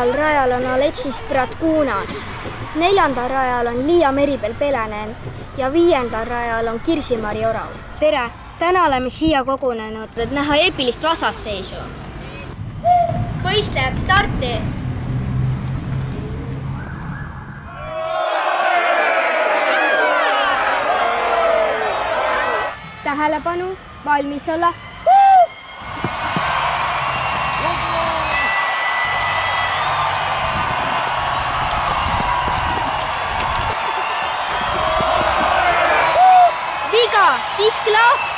kolmandal rajal on Aleksis Bratkunas, neljandal rajal on Liia Meripel-Pelenen ja viiendal rajal on Kirsi-Mari Orav. Tere! Täna oleme siia kogunenud, et näha eepilist vasasseisu. Võistlejad starti! Tähelepanu, valmis olla! Viga! Disk lahti!